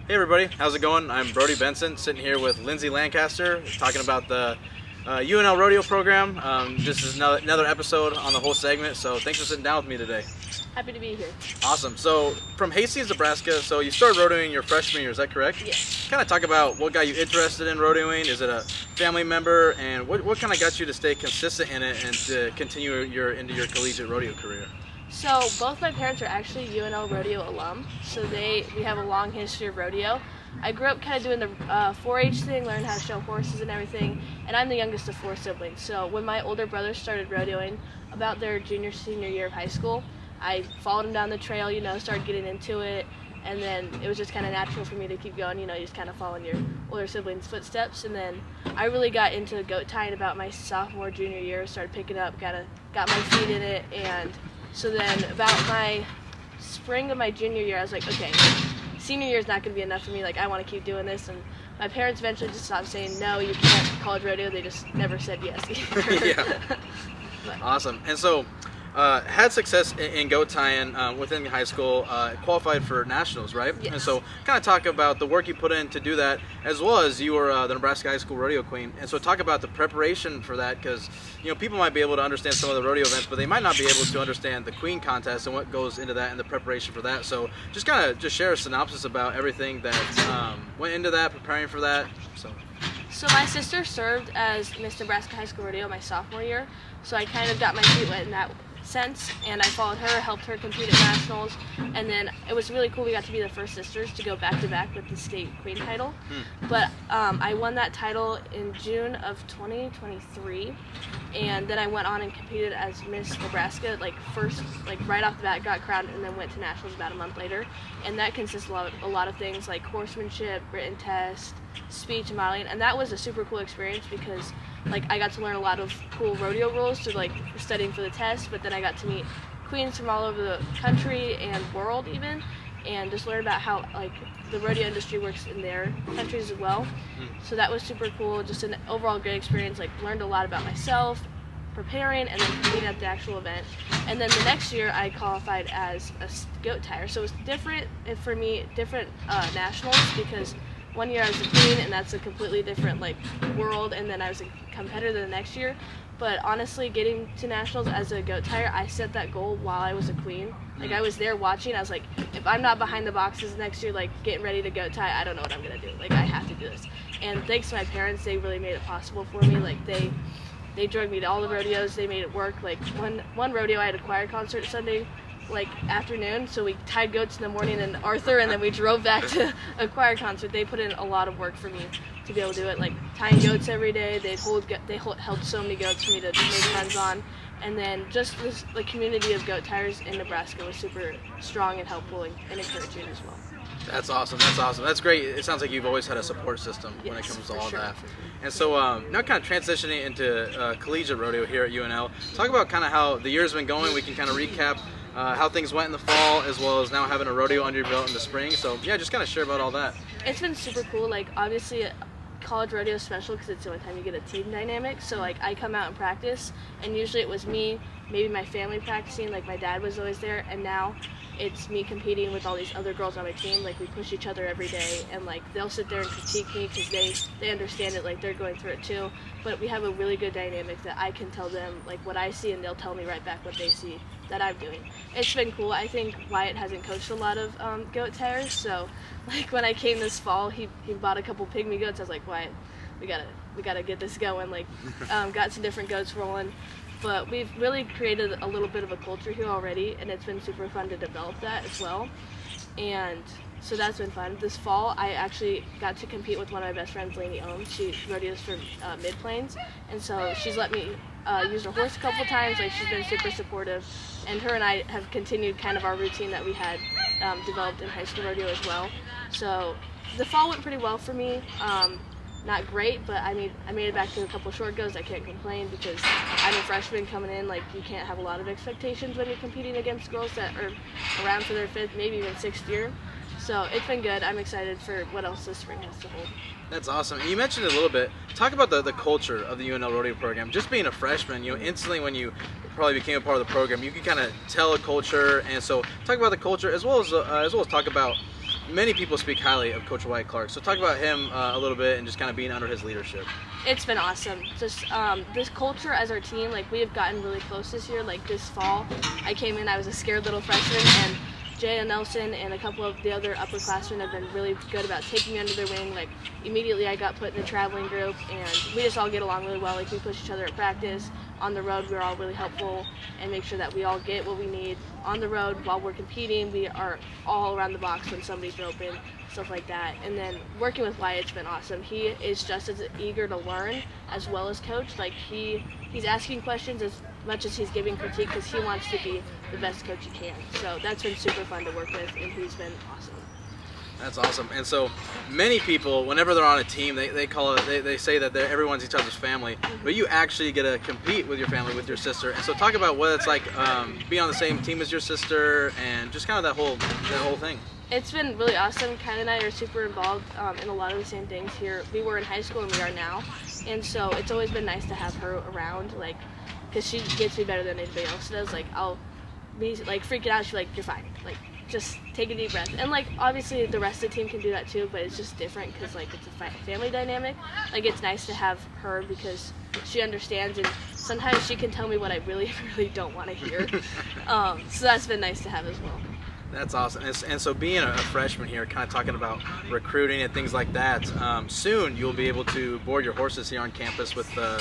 Hey everybody, how's it going? I'm Brody Benson, sitting here with Lynsie Lancaster, talking about the UNL Rodeo program. This is another episode on the whole segment, so thanks for sitting down with me today. Happy to be here. Awesome. So from Hastings, Nebraska, so you started rodeoing your freshman year, is that correct? Yes. Kind of talk about what got you interested in rodeoing. Is it a family member, and what kind of got you to stay consistent in it and to continue into your collegiate rodeo career? So both my parents are actually UNL Rodeo alum, so we have a long history of rodeo. I grew up kind of doing the 4-H thing, learned how to show horses and everything, and I'm the youngest of 4 siblings. So when my older brothers started rodeoing about their senior year of high school, I followed them down the trail, started getting into it, and then it was just kind of natural for me to keep going, you just kind of following your older siblings' footsteps. And then I really got into goat tying about my sophomore, junior year, started picking up, got my feet in it, and so then about my spring of my junior year, I was like, okay, senior year is not going to be enough for me. Like, I want to keep doing this. And my parents eventually just stopped saying, no, you can't college rodeo. They just never said yes either. Yeah. Awesome. And so had success in goat tying within high school, qualified for nationals, right? Yes. And so kind of talk about the work you put in to do that, as well as you were the Nebraska High School Rodeo Queen. And so talk about the preparation for that, because people might be able to understand some of the rodeo events, but they might not be able to understand the Queen contest and what goes into that and the preparation for that. So just kind of share a synopsis about everything that went into that, preparing for that. So my sister served as Miss Nebraska High School Rodeo my sophomore year, so I kind of got my feet wet in that sense, and I followed her, helped her compete at nationals, and then it was really cool. We got to be the first sisters to go back to back with the state queen title. But I won that title in June of 2023, and then I went on and competed as Miss Nebraska, first right off the bat, got crowned, and then went to nationals about a month later. And that consists of a lot of things like horsemanship, written test, speech, and modeling, and that was a super cool experience because I got to learn a lot of cool rodeo rules to studying for the test, but then I got to meet queens from all over the country and world even, and just learn about how the rodeo industry works in their countries as well. So that was super cool, just an overall great experience. Learned a lot about myself, preparing, and then competing at the actual event. And then the next year I qualified as a goat tyer, so it was different for me, different nationals, because one year I was a queen, and that's a completely different world, and then I was a competitor the next year. But honestly, getting to nationals as a goat tyer, I set that goal while I was a queen. I was there watching. I was like, if I'm not behind the boxes next year, getting ready to goat tie, I don't know what I'm gonna do. I have to do this. And thanks to my parents, they really made it possible for me. They drug me to all the rodeos. They made it work. One rodeo, I had a choir concert Sunday afternoon, so we tied goats in the morning in Arthur, and then we drove back to a choir concert. They put in a lot of work for me to be able to do it, tying goats every day. They held so many goats for me to make friends on, and then just this community of goat tyers in Nebraska was super strong and helpful and encouraging as well. That's awesome. That's great. It sounds like you've always had a support system when it comes to all that. And so now kind of transitioning into collegiate rodeo here at UNL, talk about kind of how the year's been going. We can kind of recap how things went in the fall, as well as now having a rodeo under your belt in the spring. So yeah, just kind of share about all that. It's been super cool. Obviously college rodeo is special because it's the only time you get a team dynamic. So I come out and practice, and usually it was me, maybe my family practicing, my dad was always there, and now it's me competing with all these other girls on my team. We push each other every day, and they'll sit there and critique me because they understand it, they're going through it too. But we have a really good dynamic that I can tell them what I see, and they'll tell me right back what they see that I'm doing. It's been cool. I think Wyatt hasn't coached a lot of goat tyers, so when I came this fall, he bought a couple pygmy goats. I was like, Wyatt, we gotta get this going. Got some different goats rolling. But we've really created a little bit of a culture here already, and it's been super fun to develop that as well. And so that's been fun. This fall, I actually got to compete with one of my best friends, Lainey Ohm. She rodeos for Mid-Plains, and so she's let me use her horse a couple times. She's been super supportive, and her and I have continued kind of our routine that we had developed in high school rodeo as well. So the fall went pretty well for me. Not great, but I made it back to a couple short goes. I can't complain because I'm a freshman coming in. You can't have a lot of expectations when you're competing against girls that are around for their 5th, maybe even 6th year. So it's been good. I'm excited for what else this spring has to hold. That's awesome. And you mentioned it a little bit. Talk about the culture of the UNL Rodeo program. Just being a freshman, instantly when you probably became a part of the program, you can kind of tell a culture. And so talk about the culture as well as talk about many people speak highly of Coach Wyatt Clark. So talk about him a little bit and just kind of being under his leadership. It's been awesome. Just this culture as our team, like we have gotten really close this year. Like this fall, I came in, I was a scared little freshman, and Jay and Nelson and a couple of the other upperclassmen have been really good about taking me under their wing. Like immediately I got put in a traveling group, and we just all get along really well. Like we push each other at practice. On the road, we're all really helpful and make sure that we all get what we need. On the road, while we're competing, we are all around the box when somebody's open, stuff like that. And then working with Wyatt's been awesome. He is just as eager to learn as well as coach. Like he's asking questions as much as he's giving critique because he wants to be the best coach he can. So that's been super fun to work with, and he's been awesome. That's awesome. And so many people, whenever they're on a team, they call it, they say that everyone's each other's family, but you actually get to compete with your family, with your sister. And so talk about what it's like being on the same team as your sister and just kind of that whole thing. It's been really awesome. Kylie and I are super involved in a lot of the same things here. We were in high school and we are now. And so it's always been nice to have her around, like, because she gets me better than anybody else does. Like, I'll be, like, freaking out. She's like, you're fine. Like, just take a deep breath. And, like, obviously the rest of the team can do that too, but it's just different because, like, it's a family dynamic. Like, it's nice to have her because she understands, and sometimes she can tell me what I really, really don't want to hear. So that's been nice to have as well. That's awesome. And so being a freshman here, kind of talking about recruiting and things like that, soon you'll be able to board your horses here on campus with the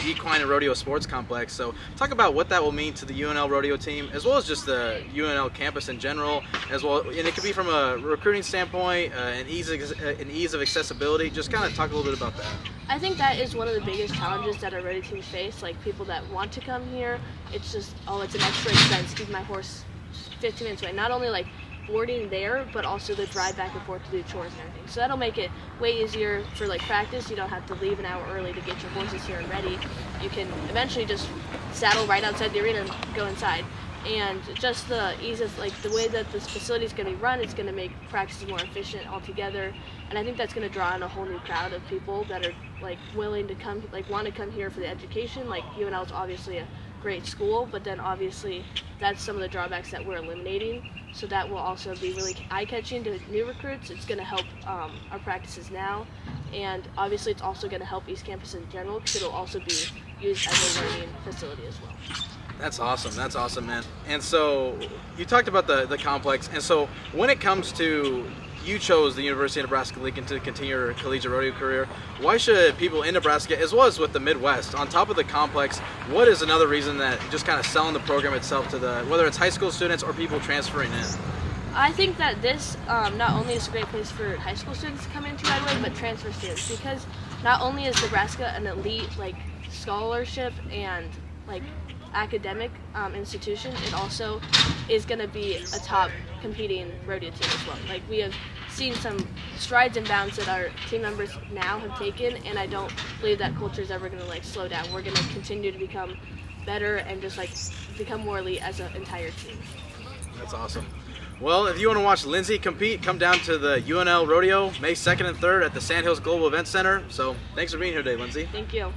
Equine and Rodeo Sports Complex. So talk about what that will mean to the UNL Rodeo Team, as well as just the UNL campus in general, as well. And it could be from a recruiting standpoint, an ease of accessibility. Just kind of talk a little bit about that. I think that is one of the biggest challenges that our rodeo teams face. Like people that want to come here, it's just, it's an extra expense. Keep my horse 15 minutes away. Not only like boarding there, but also the drive back and forth to do chores and everything. So that'll make it way easier for like practice. You don't have to leave an hour early to get your horses here and ready. You can eventually just saddle right outside the arena and go inside. And just the ease of like the way that this facility is going to be run, it's going to make practices more efficient altogether. And I think that's going to draw in a whole new crowd of people that are like willing to come, like want to come here for the education. Like UNL is obviously a great school, but then obviously that's some of the drawbacks that we're eliminating. So that will also be really eye-catching to new recruits. It's going to help our practices now, and obviously it's also going to help East Campus in general because it'll also be used as a learning facility as well. That's awesome. That's awesome, man. And so you talked about the complex, and so when it comes to you chose the University of Nebraska-Lincoln to continue your collegiate rodeo career, why should people in Nebraska, as well as with the Midwest, on top of the complex, what is another reason that just kind of selling the program itself to whether it's high school students or people transferring in? I think that this not only is a great place for high school students to come into right away, but transfer students, because not only is Nebraska an elite like scholarship and like academic institution, it also is going to be a top competing rodeo team as well. Like we have seen some strides and bounds that our team members now have taken, and I don't believe that culture is ever going to like slow down. We're going to continue to become better and just like become more elite as an entire team. That's awesome. Well, if you want to watch Lynsie compete, come down to the UNL Rodeo May 2nd and 3rd at the Sandhills Global Event Center. So thanks for being here today, Lynsie. Thank you.